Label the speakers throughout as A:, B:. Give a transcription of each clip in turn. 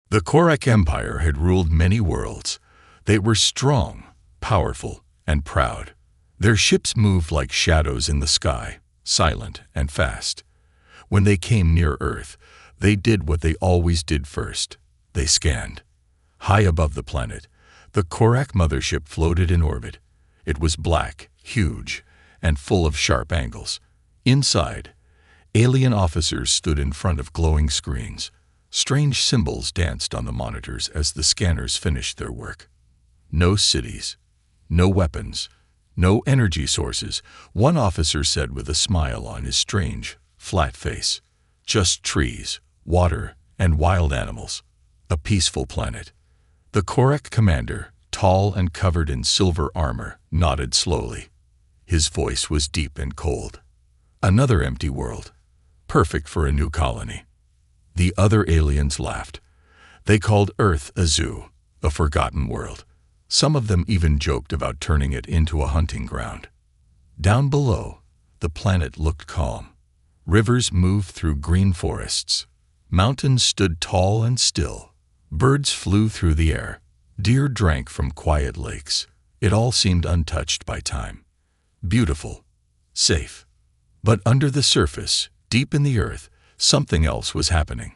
A: The Korak Empire had ruled many worlds. They were strong, powerful, and proud. Their ships moved like shadows in the sky, silent and fast. When they came near Earth, they did what they always did first. They scanned. High above the planet, the Korak mothership floated in orbit. It was black, huge, and full of sharp angles. Inside, alien officers stood in front of glowing screens. Strange symbols danced on the monitors as the scanners finished their work. No cities, no weapons, no energy sources, one officer said with a smile on his strange, flat face. Just trees, water, and wild animals. A peaceful planet. The Korak commander, tall and covered in silver armor, nodded slowly. His voice was deep and cold. Another empty world. Perfect for a new colony. The other aliens laughed. They called Earth a zoo, a forgotten world. Some of them even joked about turning it into a hunting ground. Down below, the planet looked calm. Rivers moved through green forests. Mountains stood tall and still. Birds flew through the air. Deer drank from quiet lakes. It all seemed untouched by time. Beautiful. Safe. But under the surface, deep in the earth, something else was happening.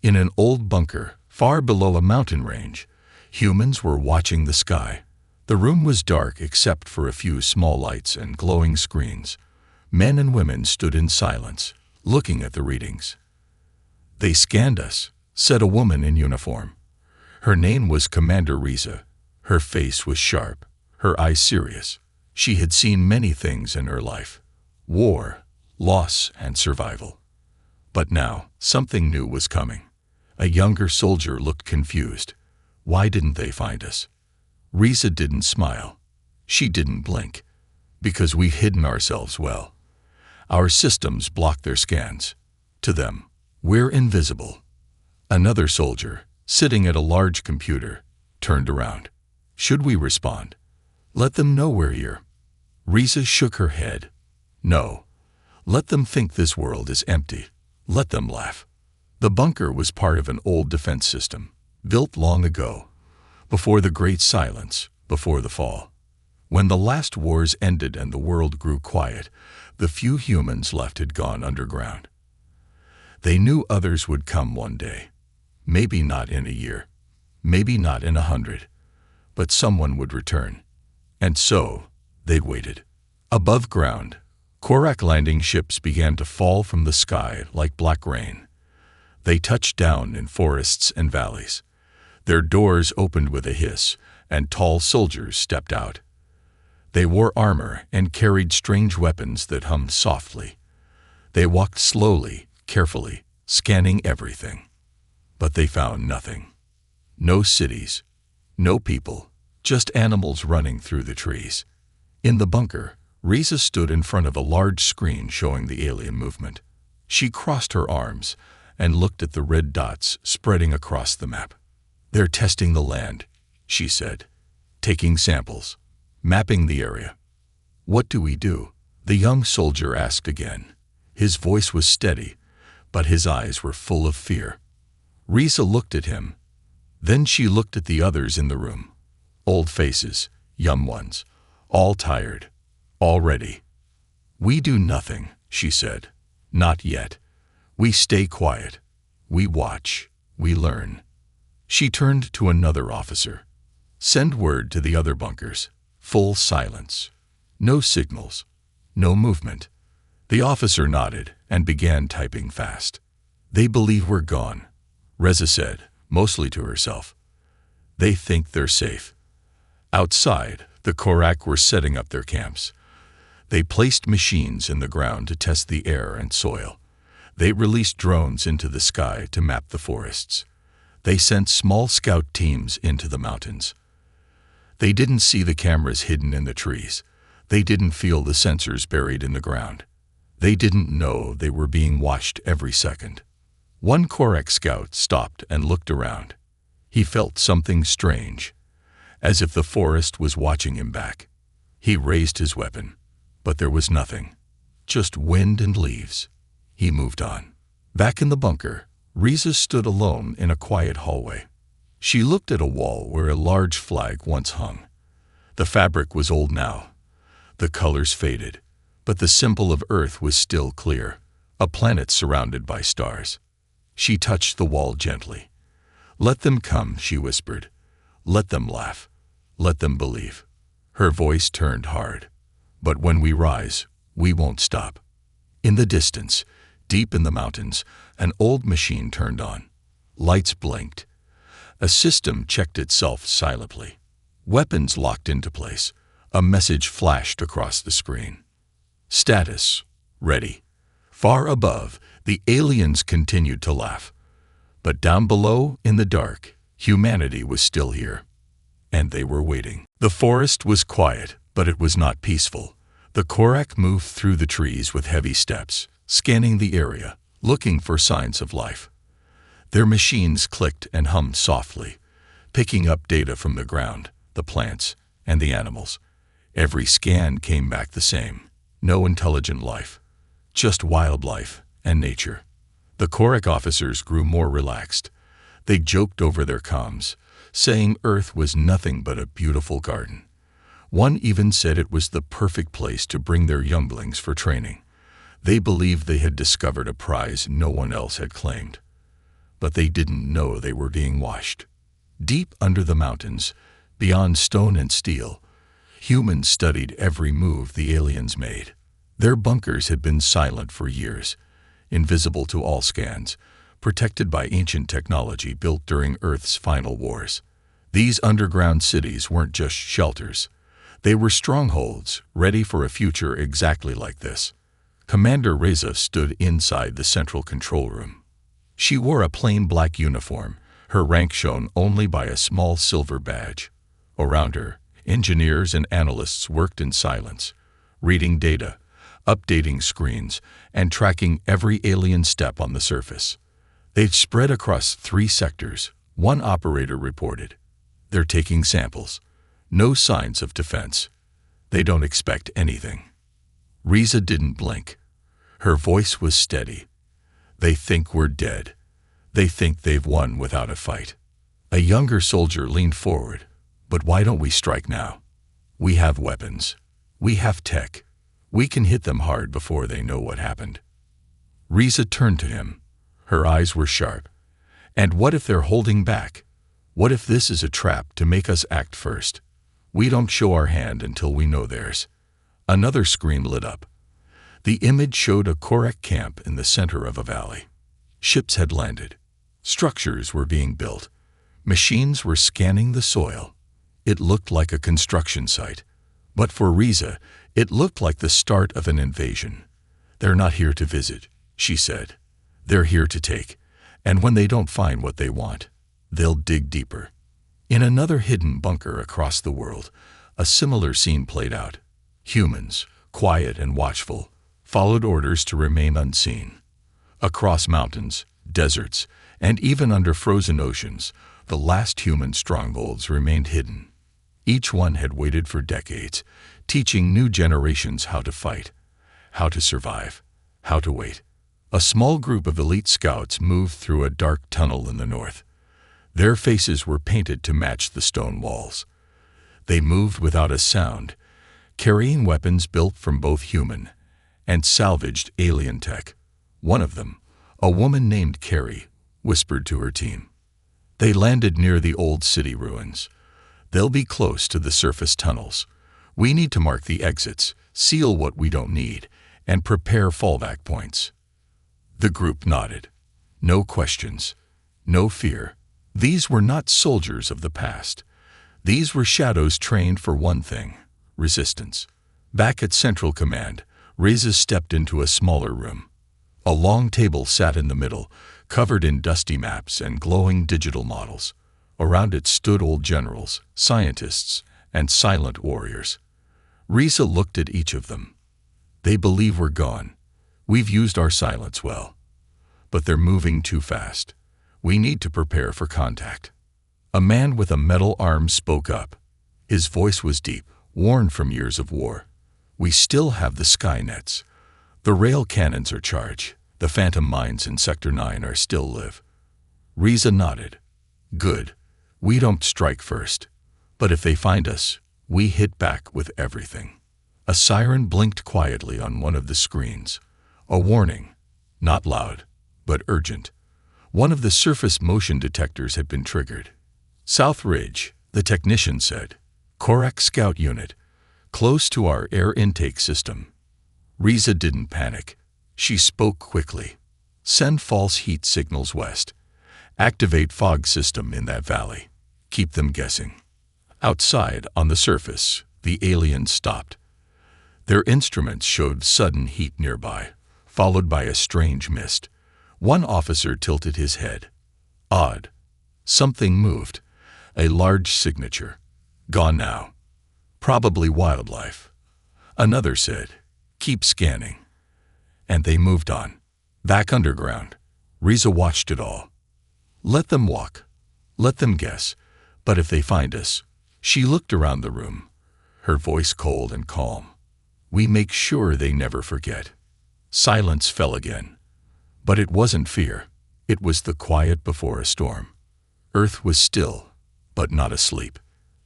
A: In an old bunker, far below a mountain range, humans were watching the sky. The room was dark except for a few small lights and glowing screens. Men and women stood in silence, looking at the readings. "They scanned us," said a woman in uniform. Her name was Commander Riza. Her face was sharp, her eyes serious. She had seen many things in her life: war, loss, and survival. But now, something new was coming. A younger soldier looked confused. Why didn't they find us? Riza didn't smile. She didn't blink. Because we've hidden ourselves well. Our systems block their scans. To them, we're invisible. Another soldier, sitting at a large computer, turned around. Should we respond? Let them know we're here. Riza shook her head. No. Let them think this world is empty. Let them laugh. The bunker was part of an old defense system, built long ago, before the Great Silence, before the fall. When the last wars ended and the world grew quiet, the few humans left had gone underground. They knew others would come one day. Maybe not in a year, maybe not in 100, but someone would return. And so, they waited. Above ground, Korak landing ships began to fall from the sky like black rain. They touched down in forests and valleys. Their doors opened with a hiss, and tall soldiers stepped out. They wore armor and carried strange weapons that hummed softly. They walked slowly, carefully, scanning everything. But they found nothing. No cities, no people, just animals running through the trees. In the bunker, Riza stood in front of a large screen showing the alien movement. She crossed her arms and looked at the red dots spreading across the map. "They're testing the land," she said, "taking samples, mapping the area." "What do we do?" the young soldier asked again. His voice was steady, but his eyes were full of fear. Riza looked at him. Then she looked at the others in the room. Old faces, young ones, all tired, all ready. "We do nothing," she said. "Not yet. We stay quiet. We watch. We learn." She turned to another officer. "Send word to the other bunkers. Full silence. No signals. No movement." The officer nodded and began typing fast. "They believe we're gone," Reza said, mostly to herself. "They think they're safe." Outside, the Korak were setting up their camps. They placed machines in the ground to test the air and soil. They released drones into the sky to map the forests. They sent small scout teams into the mountains. They didn't see the cameras hidden in the trees. They didn't feel the sensors buried in the ground. They didn't know they were being watched every second. One Korak scout stopped and looked around. He felt something strange, as if the forest was watching him back. He raised his weapon, but there was nothing, just wind and leaves. He moved on. Back in the bunker, Riza stood alone in a quiet hallway. She looked at a wall where a large flag once hung. The fabric was old now. The colors faded, but the symbol of Earth was still clear, a planet surrounded by stars. She touched the wall gently. "Let them come," she whispered. "Let them laugh. Let them believe." Her voice turned hard. "But when we rise, we won't stop." In the distance, deep in the mountains, an old machine turned on. Lights blinked. A system checked itself silently. Weapons locked into place. A message flashed across the screen. Status: ready. Far above, the aliens continued to laugh. But down below, in the dark, humanity was still here. And they were waiting. The forest was quiet, but it was not peaceful. The Korak moved through the trees with heavy steps, scanning the area, looking for signs of life. Their machines clicked and hummed softly, picking up data from the ground, the plants, and the animals. Every scan came back the same. No intelligent life. Just wildlife and nature. The Korak officers grew more relaxed. They joked over their comms, saying Earth was nothing but a beautiful garden. One even said it was the perfect place to bring their younglings for training. They believed they had discovered a prize no one else had claimed. But they didn't know they were being watched. Deep under the mountains, beyond stone and steel, humans studied every move the aliens made. Their bunkers had been silent for years, invisible to all scans, protected by ancient technology built during Earth's final wars. These underground cities weren't just shelters. They were strongholds, ready for a future exactly like this. Commander Reza stood inside the central control room. She wore a plain black uniform, her rank shown only by a small silver badge. Around her, engineers and analysts worked in silence, reading data, updating screens, and tracking every alien step on the surface. They'd spread across 3 sectors, one operator reported. "They're taking samples. No signs of defense. They don't expect anything." Riza didn't blink. Her voice was steady. "They think we're dead. They think they've won without a fight." A younger soldier leaned forward. "But why don't we strike now? We have weapons. We have tech. We can hit them hard before they know what happened." Riza turned to him. Her eyes were sharp. "And what if they're holding back? What if this is a trap to make us act first? We don't show our hand until we know theirs." Another screen lit up. The image showed a Korak camp in the center of a valley. Ships had landed. Structures were being built. Machines were scanning the soil. It looked like a construction site. But for Riza, it looked like the start of an invasion. "They're not here to visit," she said. "They're here to take. And when they don't find what they want, they'll dig deeper." In another hidden bunker across the world, a similar scene played out. Humans, quiet and watchful, followed orders to remain unseen. Across mountains, deserts, and even under frozen oceans, the last human strongholds remained hidden. Each one had waited for decades, teaching new generations how to fight, how to survive, how to wait. A small group of elite scouts moved through a dark tunnel in the north. Their faces were painted to match the stone walls. They moved without a sound, carrying weapons built from both human and salvaged alien tech. One of them, a woman named Carrie, whispered to her team. They landed near the old city ruins. "They'll be close to the surface tunnels. We need to mark the exits, seal what we don't need, and prepare fallback points." The group nodded. No questions, no fear. These were not soldiers of the past. These were shadows trained for one thing: resistance. Back at Central Command, Reza stepped into a smaller room. A long table sat in the middle, covered in dusty maps and glowing digital models. Around it stood old generals, scientists, and silent warriors. Reza looked at each of them. "They believe we're gone. We've used our silence well. But they're moving too fast. We need to prepare for contact." A man with a metal arm spoke up. His voice was deep, worn from years of war. "We still have the Skynets. The rail cannons are charged. The phantom mines in Sector 9 are still live. Riza nodded. Good. We don't strike first. But if they find us, we hit back with everything. A siren blinked quietly on one of the screens. A warning. Not loud, but urgent. One of the surface motion detectors had been triggered. South Ridge, the technician said. Korak scout unit. Close to our air intake system. Riza didn't panic. She spoke quickly. Send false heat signals west. Activate fog system in that valley. Keep them guessing. Outside, on the surface, the aliens stopped. Their instruments showed sudden heat nearby, followed by a strange mist. One officer tilted his head. Odd. Something moved. A large signature. Gone now. Probably wildlife. Another said, keep scanning. And they moved on. Back underground. Riza watched it all. Let them walk. Let them guess. But if they find us, she looked around the room, her voice cold and calm. We make sure they never forget. Silence fell again. But it wasn't fear. It was the quiet before a storm. Earth was still, but not asleep.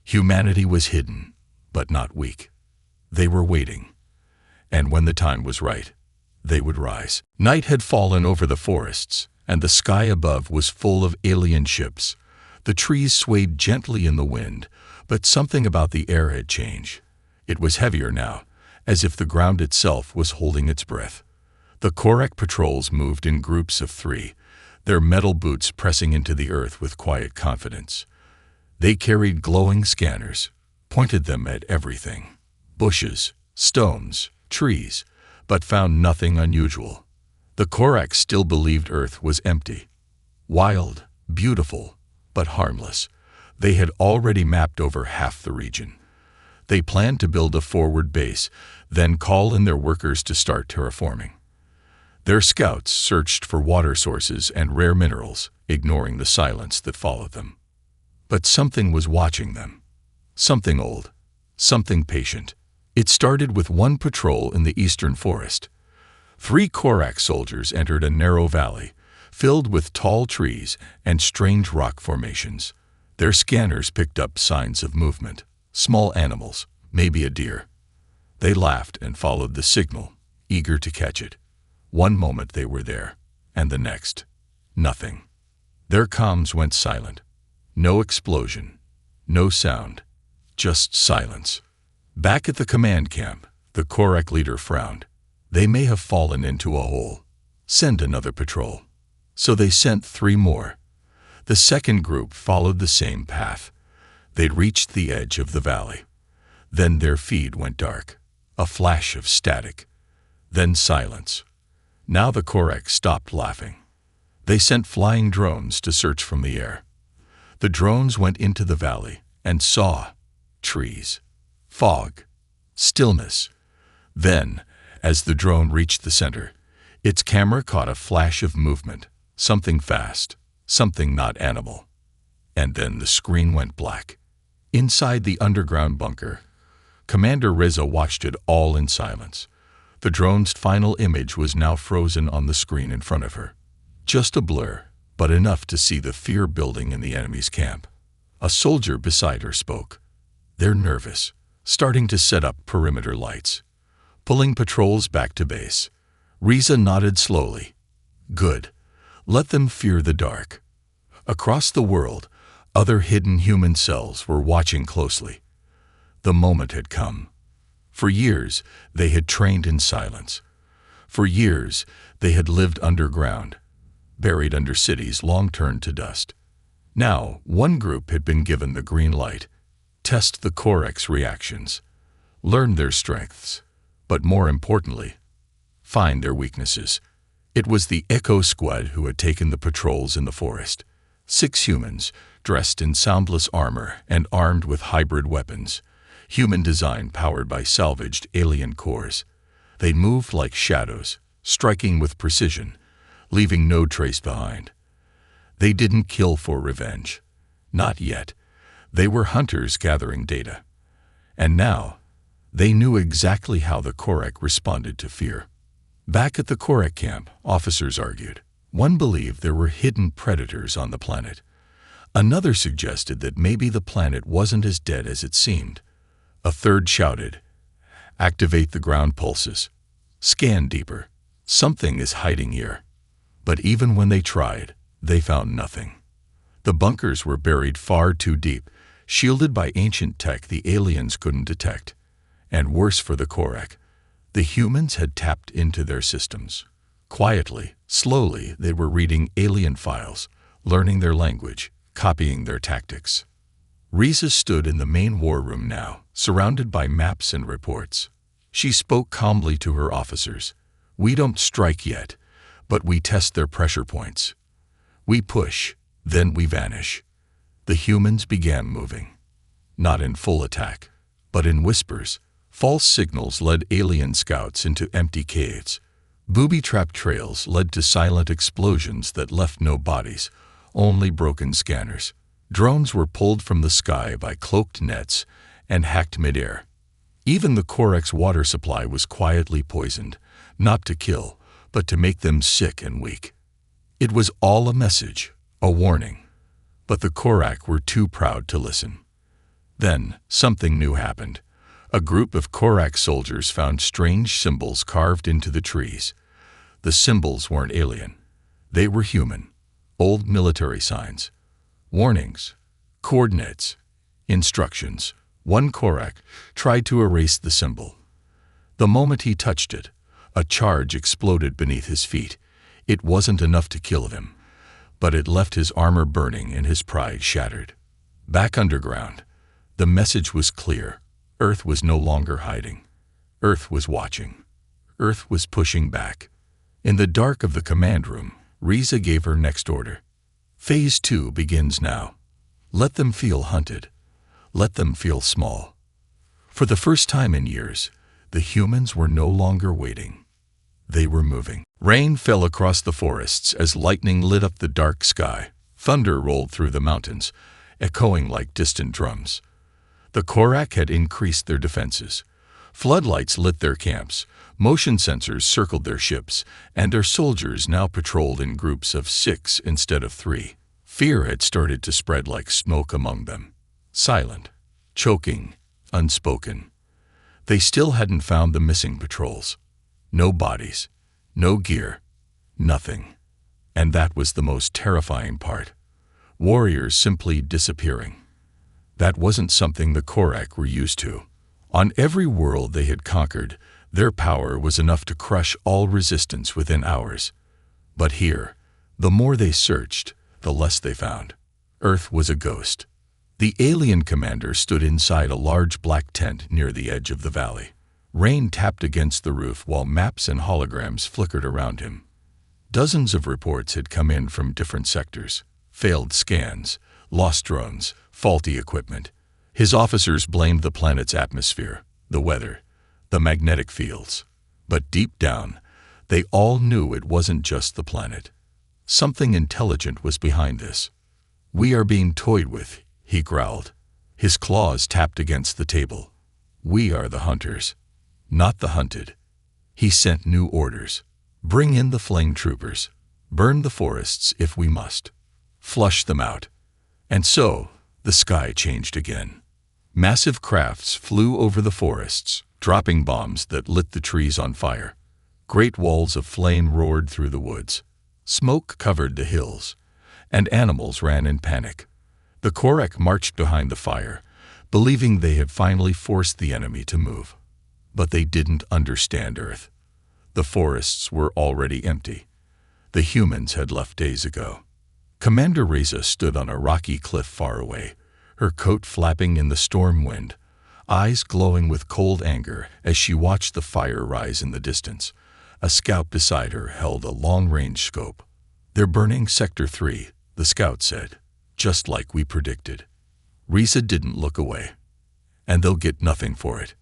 A: Humanity was hidden, but not weak. They were waiting. And when the time was right, they would rise. Night had fallen over the forests, and the sky above was full of alien ships. The trees swayed gently in the wind, but something about the air had changed. It was heavier now, as if the ground itself was holding its breath. The Korak patrols moved in groups of 3, their metal boots pressing into the earth with quiet confidence. They carried glowing scanners, pointed them at everything. Bushes, stones, trees, but found nothing unusual. The Koraks still believed Earth was empty. Wild, beautiful, but harmless. They had already mapped over half the region. They planned to build a forward base, then call in their workers to start terraforming. Their scouts searched for water sources and rare minerals, ignoring the silence that followed them. But something was watching them. Something old. Something patient. It started with one patrol in the eastern forest. 3 Korak soldiers entered a narrow valley, filled with tall trees and strange rock formations. Their scanners picked up signs of movement. Small animals, maybe a deer. They laughed and followed the signal, eager to catch it. One moment they were there, and the next, nothing. Their comms went silent. No explosion, no sound, just silence. Back at the command camp, the Korak leader frowned. They may have fallen into a hole. Send another patrol. So they sent 3 more. The second group followed the same path. They'd reached the edge of the valley. Then their feed went dark. A flash of static. Then silence. Now the Korak stopped laughing. They sent flying drones to search from the air. The drones went into the valley and saw trees, fog, stillness. Then, as the drone reached the center, its camera caught a flash of movement, something fast, something not animal. And then the screen went black. Inside the underground bunker, Commander Riza watched it all in silence. The drone's final image was now frozen on the screen in front of her. Just a blur, but enough to see the fear building in the enemy's camp. A soldier beside her spoke. They're nervous, starting to set up perimeter lights, pulling patrols back to base. Riza nodded slowly. Good. Let them fear the dark. Across the world, other hidden human cells were watching closely. The moment had come. For years, they had trained in silence. For years, they had lived underground, buried under cities long turned to dust. Now, one group had been given the green light. Test the Korak's reactions. Learn their strengths. But more importantly, find their weaknesses. It was the Echo Squad who had taken the patrols in the forest. 6 humans, dressed in soundless armor and armed with hybrid weapons. Human design powered by salvaged alien cores. They moved like shadows, striking with precision, leaving no trace behind. They didn't kill for revenge. Not yet. They were hunters gathering data. And now, they knew exactly how the Korak responded to fear. Back at the Korak camp, officers argued. One believed there were hidden predators on the planet. Another suggested that maybe the planet wasn't as dead as it seemed. A third shouted, "Activate the ground pulses. Scan deeper. Something is hiding here." But even when they tried, they found nothing. The bunkers were buried far too deep, shielded by ancient tech the aliens couldn't detect. And worse for the Korak, the humans had tapped into their systems. Quietly, slowly, they were reading alien files, learning their language, copying their tactics. Riza stood in the main war room now, surrounded by maps and reports. She spoke calmly to her officers. "We don't strike yet, but we test their pressure points. We push, then we vanish." The humans began moving. Not in full attack, but in whispers. False signals led alien scouts into empty caves. Booby-trapped trails led to silent explosions that left no bodies, only broken scanners. Drones were pulled from the sky by cloaked nets and hacked midair. Even the Korak's water supply was quietly poisoned, not to kill, but to make them sick and weak. It was all a message, a warning. But the Korak were too proud to listen. Then, something new happened. A group of Korak soldiers found strange symbols carved into the trees. The symbols weren't alien. They were human. Old military signs. Warnings. Coordinates. Instructions. One Korak tried to erase the symbol. The moment he touched it, a charge exploded beneath his feet. It wasn't enough to kill him, but it left his armor burning and his pride shattered. Back underground, the message was clear. Earth was no longer hiding. Earth was watching. Earth was pushing back. In the dark of the command room, Riza gave her next order. Phase 2 begins now. Let them feel hunted. Let them feel small. For the first time in years, the humans were no longer waiting. They were moving. Rain fell across the forests as lightning lit up the dark sky. Thunder rolled through the mountains, echoing like distant drums. The Korak had increased their defenses. Floodlights lit their camps, motion sensors circled their ships, and their soldiers now patrolled in groups of 6 instead of 3. Fear had started to spread like smoke among them. Silent, choking, unspoken. They still hadn't found the missing patrols. No bodies, no gear, nothing. And that was the most terrifying part. Warriors simply disappearing. That wasn't something the Korak were used to. On every world they had conquered, their power was enough to crush all resistance within hours. But here, the more they searched, the less they found. Earth was a ghost. The alien commander stood inside a large black tent near the edge of the valley. Rain tapped against the roof while maps and holograms flickered around him. Dozens of reports had come in from different sectors. Failed scans, lost drones, faulty equipment. His officers blamed the planet's atmosphere, the weather, the magnetic fields. But deep down, they all knew it wasn't just the planet. Something intelligent was behind this. "We are being toyed with," he growled. His claws tapped against the table. "We are the hunters, not the hunted." He sent new orders. "Bring in the flame troopers. Burn the forests if we must. Flush them out." And so, the sky changed again. Massive crafts flew over the forests, dropping bombs that lit the trees on fire. Great walls of flame roared through the woods. Smoke covered the hills, and animals ran in panic. The Korak marched behind the fire, believing they had finally forced the enemy to move. But they didn't understand Earth. The forests were already empty. The humans had left days ago. Commander Reza stood on a rocky cliff far away, her coat flapping in the storm wind, eyes glowing with cold anger as she watched the fire rise in the distance. A scout beside her held a long-range scope. "They're burning Sector 3, the scout said. "Just like we predicted." Reza didn't look away. "And they'll get nothing for it.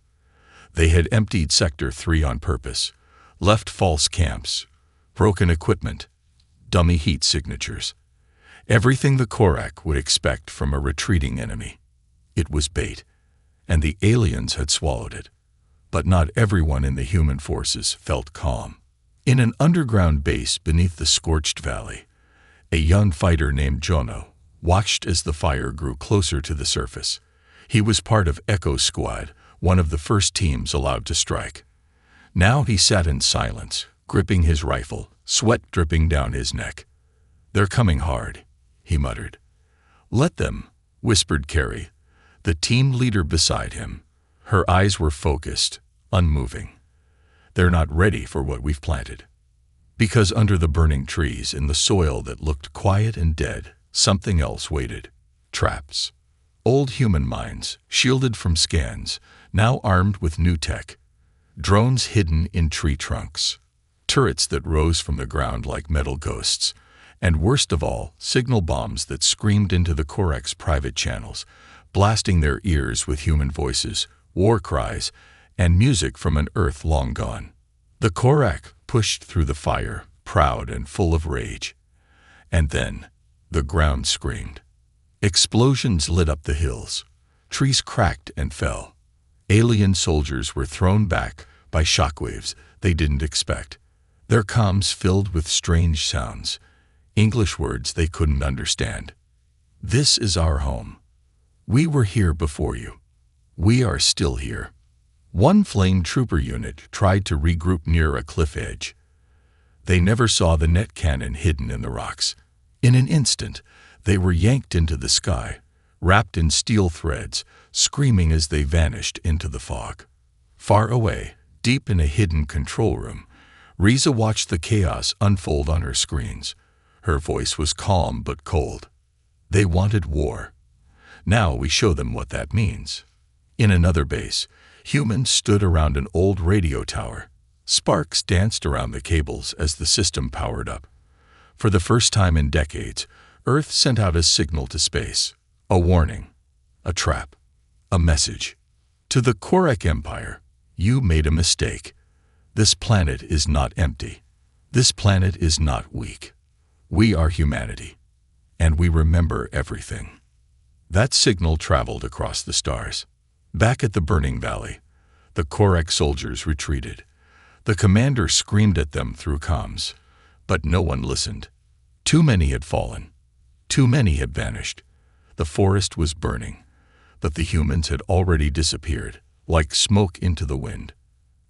A: They had emptied Sector 3 on purpose, left false camps, broken equipment, dummy heat signatures. Everything the Korak would expect from a retreating enemy. It was bait, and the aliens had swallowed it. But not everyone in the human forces felt calm. In an underground base beneath the scorched valley, a young fighter named Jonah watched as the fire grew closer to the surface. He was part of Echo Squad, one of the first teams allowed to strike. Now he sat in silence, gripping his rifle, sweat dripping down his neck. "They're coming hard," he muttered. "Let them," whispered Carrie, the team leader beside him. Her eyes were focused, unmoving. "They're not ready for what we've planted." Because under the burning trees, in the soil that looked quiet and dead, something else waited. Traps. Old human minds, shielded from scans, now armed with new tech. Drones hidden in tree trunks. Turrets that rose from the ground like metal ghosts. And worst of all, signal bombs that screamed into the Korak's private channels, blasting their ears with human voices, war cries, and music from an Earth long gone. The Korak pushed through the fire, proud and full of rage. And then, the ground screamed. Explosions lit up the hills. Trees cracked and fell. Alien soldiers were thrown back by shockwaves they didn't expect. Their comms filled with strange sounds, English words they couldn't understand. "This is our home. We were here before you. We are still here." One flame trooper unit tried to regroup near a cliff edge. They never saw the net cannon hidden in the rocks. In an instant, they were yanked into the sky, wrapped in steel threads, screaming as they vanished into the fog. Far away, deep in a hidden control room, Riza watched the chaos unfold on her screens. Her voice was calm but cold. "They wanted war. Now we show them what that means." In another base, humans stood around an old radio tower. Sparks danced around the cables as the system powered up. For the first time in decades, Earth sent out a signal to space. A warning. A trap. A message. To the Korak Empire, you made a mistake. This planet is not empty. This planet is not weak. We are humanity. And we remember everything. That signal traveled across the stars. Back at the burning valley, the Korak soldiers retreated. The commander screamed at them through comms, but no one listened. Too many had fallen. Too many had vanished. The forest was burning, but the humans had already disappeared, like smoke into the wind.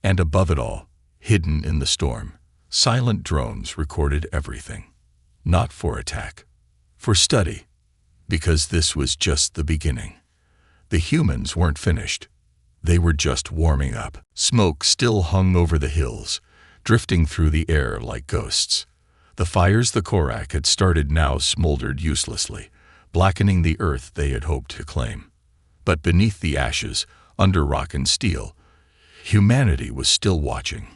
A: And above it all, hidden in the storm, silent drones recorded everything. Not for attack, for study, because this was just the beginning. The humans weren't finished. They were just warming up. Smoke still hung over the hills, drifting through the air like ghosts. The fires the Korak had started now smoldered uselessly, blackening the earth they had hoped to claim. But beneath the ashes, under rock and steel, humanity was still watching.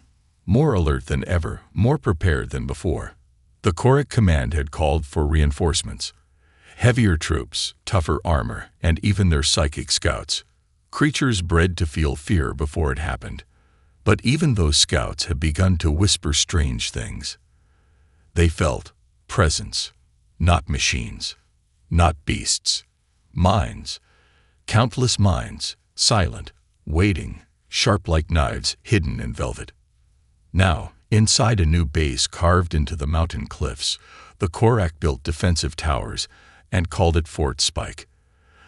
A: More alert than ever, more prepared than before. The Korak command had called for reinforcements. Heavier troops, tougher armor, and even their psychic scouts. Creatures bred to feel fear before it happened. But even those scouts had begun to whisper strange things. They felt presence, not machines, not beasts. Minds, countless minds, silent, waiting, sharp like knives hidden in velvet. Now, inside a new base carved into the mountain cliffs, the Korak built defensive towers and called it Fort Spike.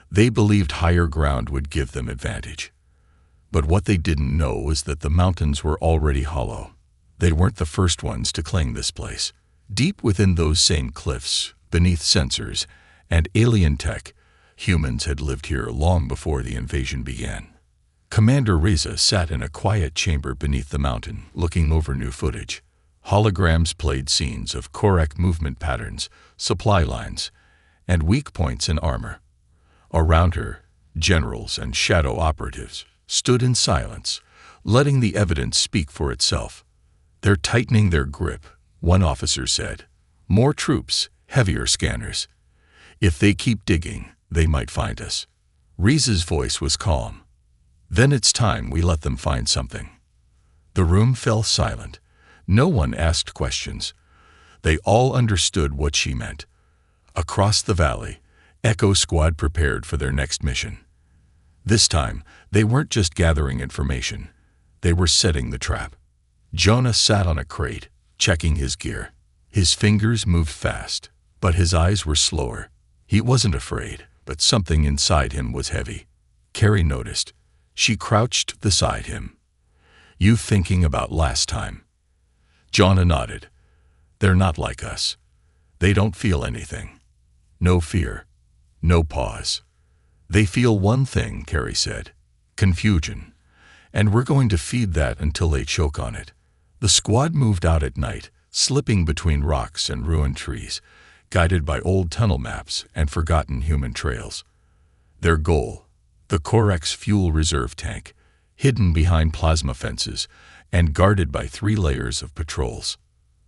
A: They believed higher ground would give them advantage. But what they didn't know was that the mountains were already hollow. They weren't the first ones to claim this place. Deep within those same cliffs, beneath sensors and alien tech, humans had lived here long before the invasion began. Commander Riza sat in a quiet chamber beneath the mountain, looking over new footage. Holograms played scenes of Korak movement patterns, supply lines, and weak points in armor. Around her, generals and shadow operatives stood in silence, letting the evidence speak for itself. "They're tightening their grip," one officer said. "More troops, heavier scanners. If they keep digging, they might find us." Riza's voice was calm. "Then it's time we let them find something." The room fell silent. No one asked questions. They all understood what she meant. Across the valley, Echo Squad prepared for their next mission. This time, they weren't just gathering information. They were setting the trap. Jonah sat on a crate, checking his gear. His fingers moved fast, but his eyes were slower. He wasn't afraid, but something inside him was heavy. Carrie noticed. She crouched beside him. "You thinking about last time?" Jonah nodded. "They're not like us. They don't feel anything. No fear. No pause. They feel one thing," Carrie said. "Confusion. And we're going to feed that until they choke on it." The squad moved out at night, slipping between rocks and ruined trees, guided by old tunnel maps and forgotten human trails. Their goal, the Korak's fuel reserve tank, hidden behind plasma fences and guarded by 3 layers of patrols.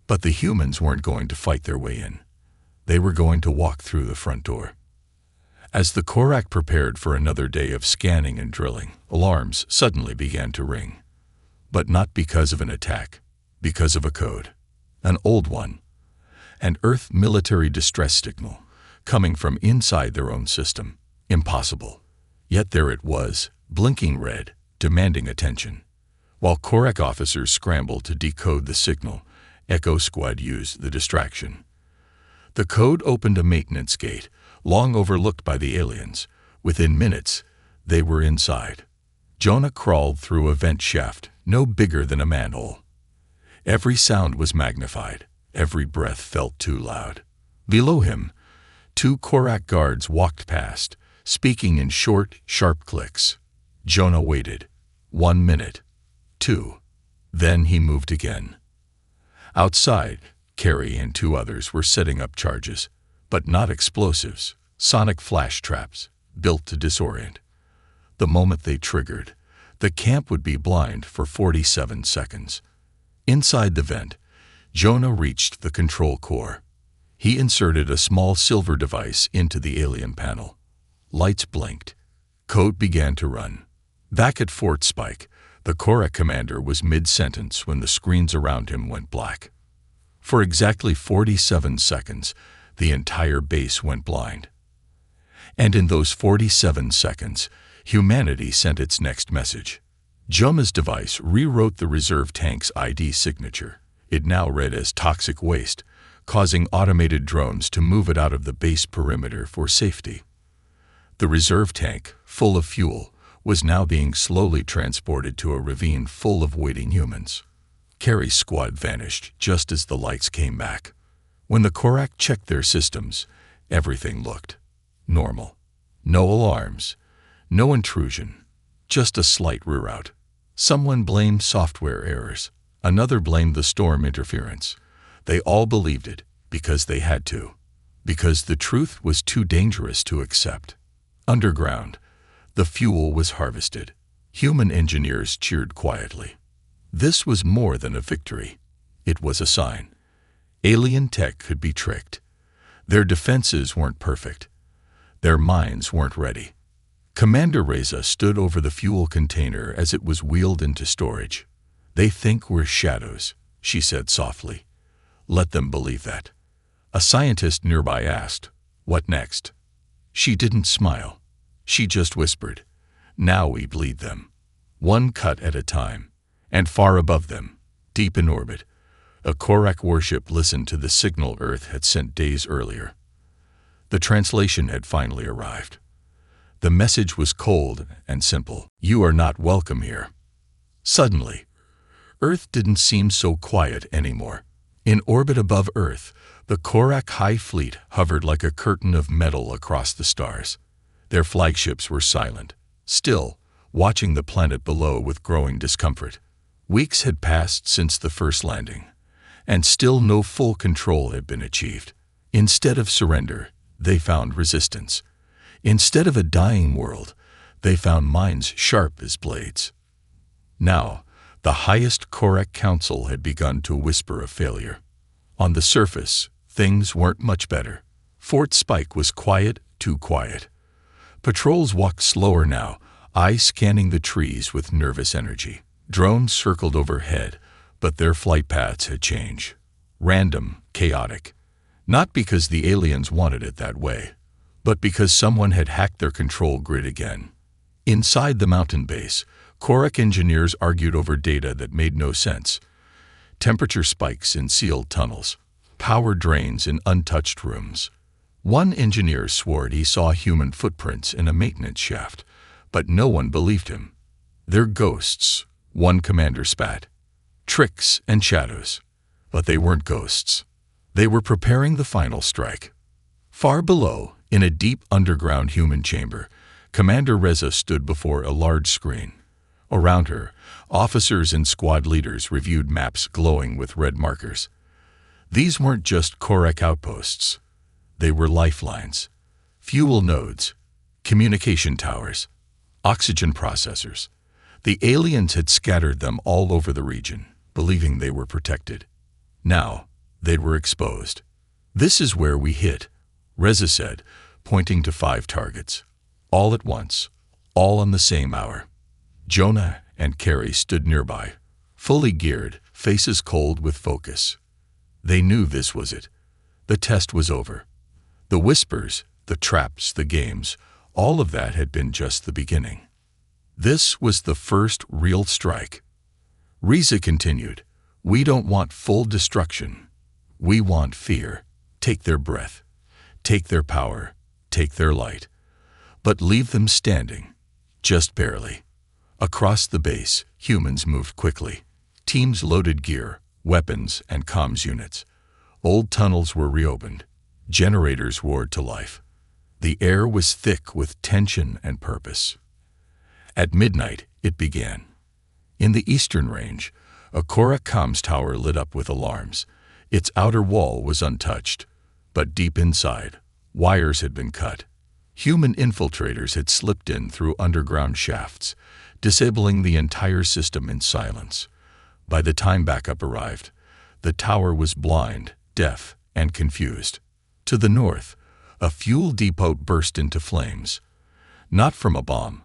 A: But the humans weren't going to fight their way in. They were going to walk through the front door. As the Korak prepared for another day of scanning and drilling, alarms suddenly began to ring. But not because of an attack, because of a code. An old one. An Earth military distress signal, coming from inside their own system. Impossible. Yet there it was, blinking red, demanding attention. While Korak officers scrambled to decode the signal, Echo Squad used the distraction. The code opened a maintenance gate, long overlooked by the aliens. Within minutes, they were inside. Jonah crawled through a vent shaft, no bigger than a manhole. Every sound was magnified. Every breath felt too loud. Below him, 2 Korak guards walked past, speaking in short, sharp clicks. Jonah waited. 1 minute. 2. Then he moved again. Outside, Carrie and 2 others were setting up charges, but not explosives, sonic flash traps, built to disorient. The moment they triggered, the camp would be blind for 47 seconds. Inside the vent, Jonah reached the control core. He inserted a small silver device into the alien panel. Lights blinked. Code began to run. Back at Fort Spike, the Korak commander was mid-sentence when the screens around him went black. For exactly 47 seconds, the entire base went blind. And in those 47 seconds, humanity sent its next message. Jonah's device rewrote the reserve tank's ID signature. It now read as toxic waste, causing automated drones to move it out of the base perimeter for safety. The reserve tank, full of fuel, was now being slowly transported to a ravine full of waiting humans. Carrie's squad vanished just as the lights came back. When the Korak checked their systems, everything looked normal. No alarms, no intrusion, just a slight reroute. Someone blamed software errors. Another blamed the storm interference. They all believed it because they had to, because the truth was too dangerous to accept. Underground, the fuel was harvested. Human engineers cheered quietly. This was more than a victory. It was a sign. Alien tech could be tricked. Their defenses weren't perfect. Their minds weren't ready. Commander Reza stood over the fuel container as it was wheeled into storage. "They think we're shadows," she said softly. "Let them believe that." A scientist nearby asked, "What next?" She didn't smile. She just whispered, "Now we bleed them. One cut at a time." And far above them, deep in orbit, a Korak warship listened to the signal Earth had sent days earlier. The translation had finally arrived. The message was cold and simple. "You are not welcome here." Suddenly, Earth didn't seem so quiet anymore. In orbit above Earth, the Korak High Fleet hovered like a curtain of metal across the stars. Their flagships were silent, still, watching the planet below with growing discomfort. Weeks had passed since the first landing, and still no full control had been achieved. Instead of surrender, they found resistance. Instead of a dying world, they found minds sharp as blades. Now, the highest Korak Council had begun to whisper of failure. On the surface, things weren't much better. Fort Spike was quiet, too quiet. Patrols walked slower now, eyes scanning the trees with nervous energy. Drones circled overhead, but their flight paths had changed. Random, chaotic. Not because the aliens wanted it that way, but because someone had hacked their control grid again. Inside the mountain base, Korak engineers argued over data that made no sense. temperature spikes in sealed tunnels, power drains in untouched rooms. One engineer swore he saw human footprints in a maintenance shaft, but no one believed him. "They're ghosts," one commander spat. "Tricks and shadows." But they weren't ghosts. They were preparing the final strike. Far below, in a deep underground human chamber, Commander Reza stood before a large screen. Around her, officers and squad leaders reviewed maps glowing with red markers. These weren't just Korek outposts. They were lifelines, fuel nodes, communication towers, oxygen processors. The aliens had scattered them all over the region, believing they were protected. Now, they were exposed. "This is where we hit," Reza said, pointing to 5 targets. All at once, all on the same hour. Jonah and Carrie stood nearby, fully geared, faces cold with focus. They knew this was it. The test was over. The whispers, the traps, the games, all of that had been just the beginning. This was the first real strike. Reza continued, "We don't want full destruction. We want fear. Take their breath. Take their power. Take their light. But leave them standing. Just barely." Across the base, humans moved quickly. Teams loaded gear, weapons, and comms units. Old tunnels were reopened. Generators roared to life. The air was thick with tension and purpose. At midnight, it began. In the eastern range, a Korek comms tower lit up with alarms. Its outer wall was untouched, but deep inside, wires had been cut. Human infiltrators had slipped in through underground shafts, disabling the entire system in silence. By the time backup arrived, the tower was blind, deaf, and confused. To the north, a fuel depot burst into flames, not from a bomb,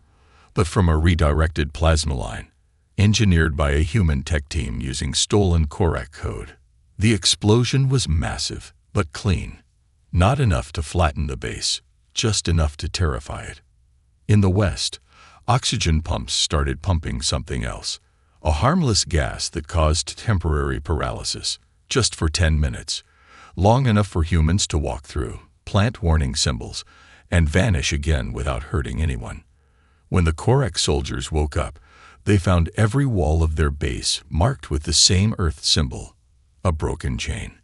A: but from a redirected plasma line, engineered by a human tech team using stolen Korek code. The explosion was massive, but clean. Not enough to flatten the base, just enough to terrify it. In the west, oxygen pumps started pumping something else, a harmless gas that caused temporary paralysis, just for 10 minutes, long enough for humans to walk through, plant warning symbols, and vanish again without hurting anyone. When the Korek soldiers woke up, they found every wall of their base marked with the same Earth symbol, a broken chain.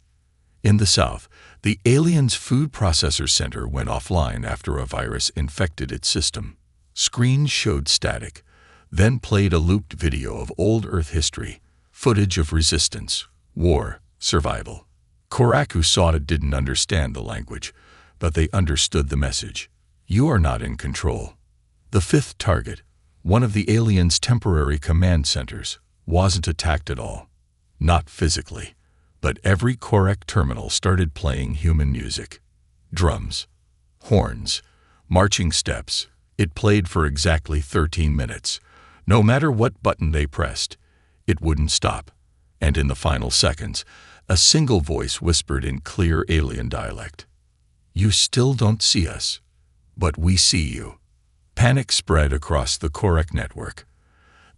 A: In the south, the aliens' food processor center went offline after a virus infected its system. Screens showed static, then played a looped video of old Earth history, footage of resistance, war, survival. Korek who saw it didn't understand the language, but they understood the message. You are not in control. The 5th target, one of the aliens' temporary command centers, wasn't attacked at all. Not physically, but every Korek terminal started playing human music. Drums, horns, marching steps. It played for exactly 13 minutes. No matter what button they pressed, it wouldn't stop. And in the final seconds, a single voice whispered in clear alien dialect, "You still don't see us, but we see you." Panic spread across the Korek network.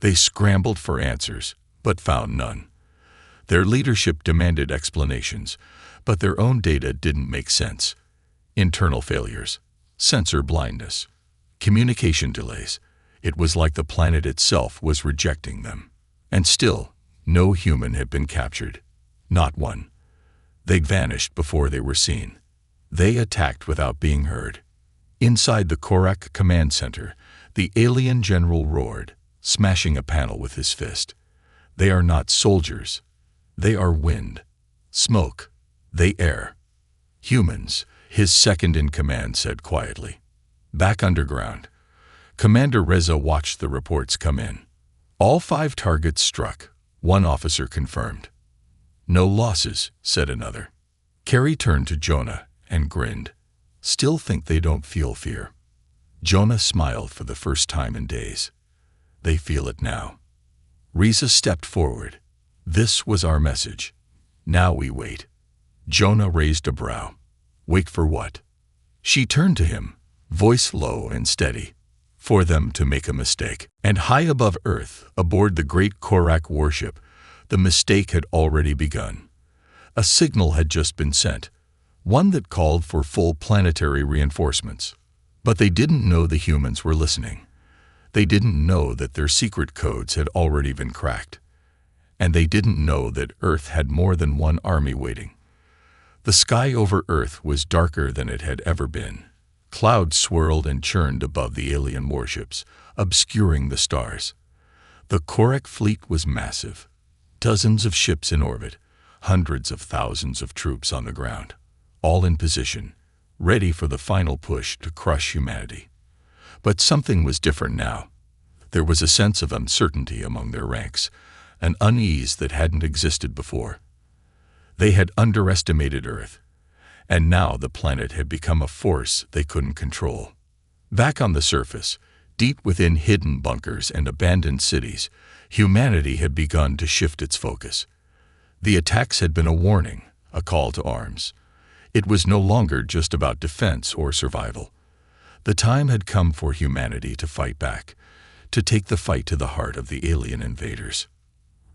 A: They scrambled for answers, but found none. Their leadership demanded explanations, but their own data didn't make sense. Internal failures, sensor blindness, communication delays. It was like the planet itself was rejecting them. And still, no human had been captured. Not one. They'd vanished before they were seen. They attacked without being heard. Inside the Korek command center, the alien general roared, smashing a panel with his fist. They are not soldiers. They are wind, smoke, they air. Humans, his second-in-command said quietly. Back underground, Commander Reza watched the reports come in. All 5 targets struck, one officer confirmed. "No losses," said another. Carrie turned to Jonah and grinned. "Still think they don't feel fear." Jonah smiled for the first time in days. "They feel it now." Reza stepped forward. "This was our message. Now we wait." Jonah raised a brow. "Wait for what?" She turned to him, voice low and steady. "For them to make a mistake." And high above Earth, aboard the great Korek warship, The mistake had already begun. A signal had just been sent, one that called for full planetary reinforcements. But they didn't know the humans were listening. They didn't know that their secret codes had already been cracked. And they didn't know that Earth had more than one army waiting. The sky over Earth was darker than it had ever been. Clouds swirled and churned above the alien warships, obscuring the stars. The Korek fleet was massive. Dozens of ships in orbit, hundreds of thousands of troops on the ground, all in position, ready for the final push to crush humanity. But something was different now. There was a sense of uncertainty among their ranks, an unease that hadn't existed before. They had underestimated Earth, and now the planet had become a force they couldn't control. Back on the surface, deep within hidden bunkers and abandoned cities, humanity had begun to shift its focus. The attacks had been a warning, a call to arms. It was no longer just about defense or survival. The time had come for humanity to fight back, to take the fight to the heart of the alien invaders.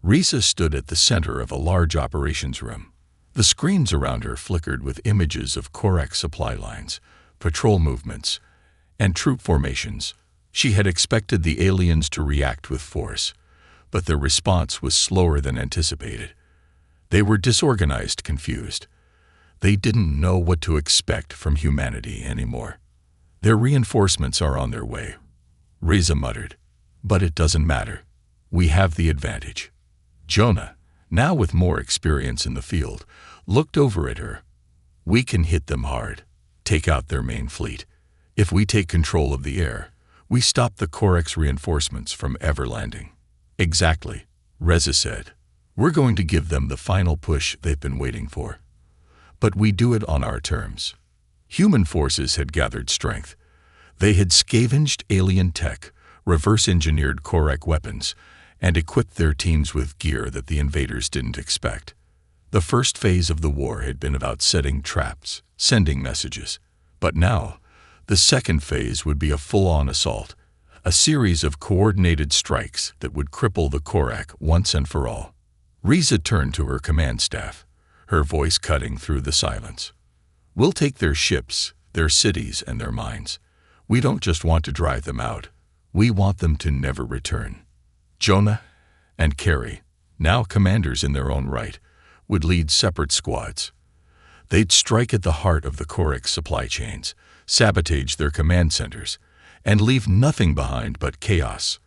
A: Risa stood at the center of a large operations room. The screens around her flickered with images of Korek supply lines, patrol movements, and troop formations. She had expected the aliens to react with force, but their response was slower than anticipated. They were disorganized, confused. They didn't know what to expect from humanity anymore. Their reinforcements are on their way, Risa muttered. But it doesn't matter. We have the advantage. Jonah, now with more experience in the field, looked over at her. We can hit them hard, take out their main fleet. If we take control of the air, we stop the Korek's reinforcements from ever landing. Exactly, Reza said. We're going to give them the final push they've been waiting for. But we do it on our terms. Human forces had gathered strength. They had scavenged alien tech, reverse-engineered Korek weapons, and equipped their teams with gear that the invaders didn't expect. The first phase of the war had been about setting traps, sending messages. But now, the second phase would be a full-on assault, a series of coordinated strikes that would cripple the Korek once and for all. Risa turned to her command staff, her voice cutting through the silence. We'll take their ships, their cities, and their mines. We don't just want to drive them out. We want them to never return. Jonah and Carrie, now commanders in their own right, would lead separate squads. They'd strike at the heart of the Korek supply chains, sabotage their command centers, and leave nothing behind but chaos.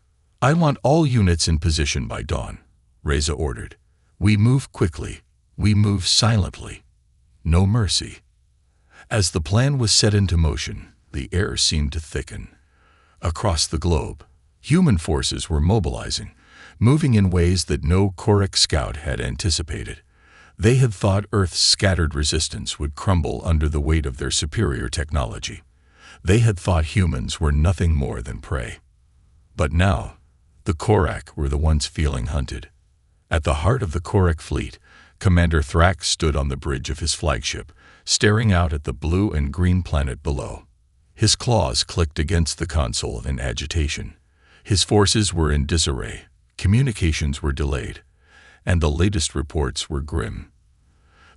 A: I want all units in position by dawn, Reza ordered. We move quickly. We move silently. No mercy. As the plan was set into motion, the air seemed to thicken. Across the globe, human forces were mobilizing, moving in ways that no Korek scout had anticipated. They had thought Earth's scattered resistance would crumble under the weight of their superior technology. They had thought humans were nothing more than prey. But now, the Korek were the ones feeling hunted. At the heart of the Korek fleet, Commander Thrax stood on the bridge of his flagship, staring out at the blue and green planet below. His claws clicked against the console in agitation. His forces were in disarray, communications were delayed, and the latest reports were grim.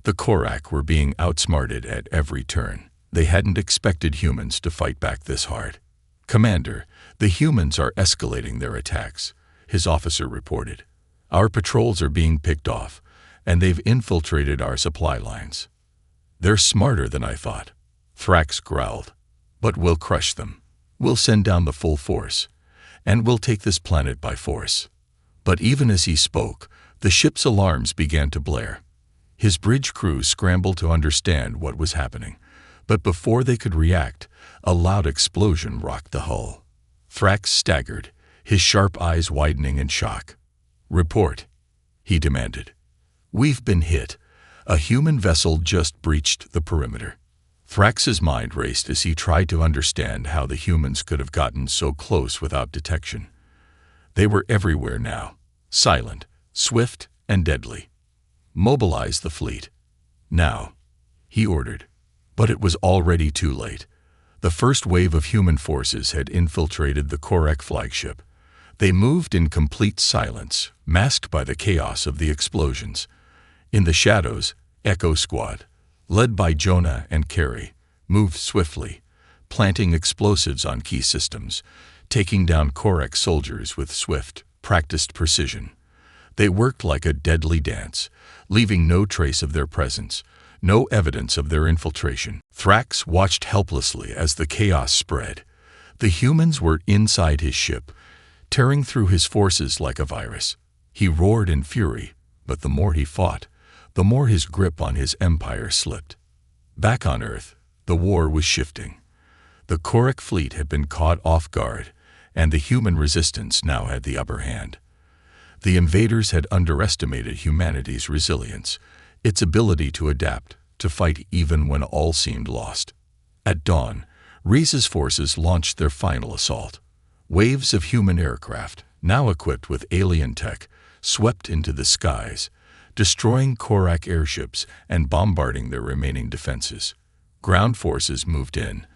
A: The Korek were being outsmarted at every turn. They hadn't expected humans to fight back this hard. Commander, the humans are escalating their attacks, his officer reported. Our patrols are being picked off, and they've infiltrated our supply lines. They're smarter than I thought, Thrax growled. But we'll crush them. We'll send down the full force, and we'll take this planet by force. But even as he spoke, the ship's alarms began to blare. His bridge crew scrambled to understand what was happening, but before they could react, a loud explosion rocked the hull. Thrax staggered, his sharp eyes widening in shock. Report, he demanded. We've been hit. A human vessel just breached the perimeter. Thrax's mind raced as he tried to understand how the humans could have gotten so close without detection. They were everywhere now, silent, swift, and deadly. Mobilize the fleet. Now, he ordered. But it was already too late. The first wave of human forces had infiltrated the Korek flagship. They moved in complete silence, masked by the chaos of the explosions. In the shadows, Echo Squad, led by Jonah and Carrie, moved swiftly, planting explosives on key systems, taking down Korak soldiers with swift, practiced precision. They worked like a deadly dance, leaving no trace of their presence, no evidence of their infiltration. Thrax watched helplessly as the chaos spread. The humans were inside his ship, tearing through his forces like a virus. He roared in fury, but the more he fought, the more his grip on his empire slipped. Back on Earth, the war was shifting. The Korak fleet had been caught off guard, and the human resistance now had the upper hand. The invaders had underestimated humanity's resilience, its ability to adapt, to fight even when all seemed lost. At dawn, Reza's forces launched their final assault. Waves of human aircraft, now equipped with alien tech, swept into the skies, destroying Korak airships and bombarding their remaining defenses. Ground forces moved in,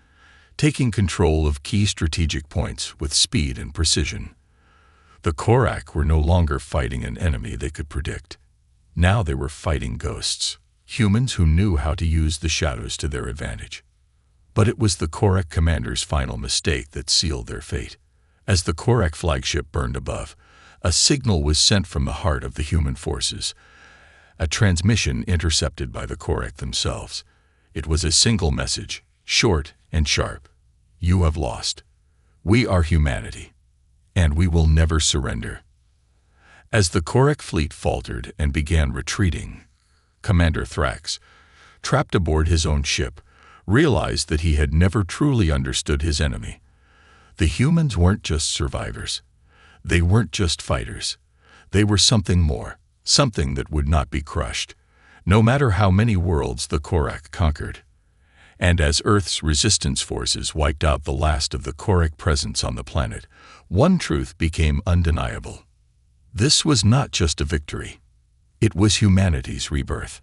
A: taking control of key strategic points with speed and precision. The Korak were no longer fighting an enemy they could predict. Now they were fighting ghosts, humans who knew how to use the shadows to their advantage. But it was the Korak commander's final mistake that sealed their fate. As the Korak flagship burned above, a signal was sent from the heart of the human forces, a transmission intercepted by the Korak themselves. It was a single message, short and sharp. You have lost. We are humanity, and we will never surrender. As the Korak fleet faltered and began retreating, Commander Thrax, trapped aboard his own ship, realized that he had never truly understood his enemy. The humans weren't just survivors. They weren't just fighters. They were something more, something that would not be crushed, no matter how many worlds the Korak conquered. And as Earth's resistance forces wiped out the last of the Korak presence on the planet, one truth became undeniable. This was not just a victory. It was humanity's rebirth.